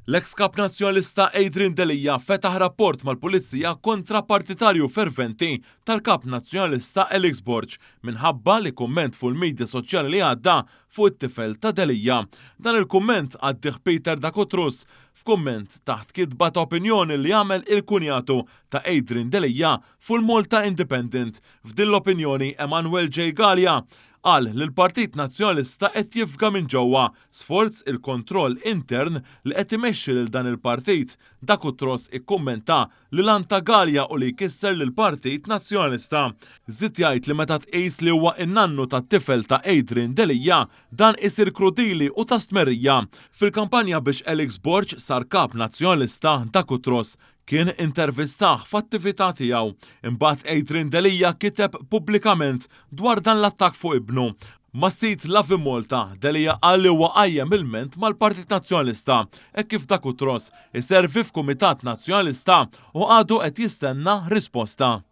L-ex kap nazzjonalista Adrian Delija fetaħ rapport mal-Pulizija kontra partitarju ferventi tal-kap nazzjonalista Elix Borg minħabba li kumment fuq il-medja soċjali li għadda fuq it-tifel ta' Delija. Dan il-kumment għaddih Peter Dakotrus f'kumment taħt kitba ta' opinjoni li għamel il-kunjatu ta' Adrian Delija fuq il-Malta Independent. F'din l-opinjoni Emanuel J. Gallia qal li l-Partit Nazzjonalista qed jifga minn ġewwa sforz il-kontroll intern li qed imexxi lil dan il-partit. Dakotrus ikkummenta li lan ta' Gallia u li jkisser lill-Partit Nazzjonalista. Żied jgħid li meta tqis li huwa in-nannu tat-tifel ta' Adrian Delija dan isir krudili u ta' stmerrija. Fil-kampanja biex Elix Borg sar kap nazzjonalista Dakotrus kien intervistaħ f'attività tiegħu. Imbagħad Adrian Delija kiteb pubblikament dwar dan l-attakk fuq ibnu. Mas-sit Lavi Malta, Delija qal li huwa qajjem il-ment mal-Partit Nazzjonalista hekk kif Dakotrus iservi f'Kumitat Nazzjonalista u għadu qed jistenna risposta.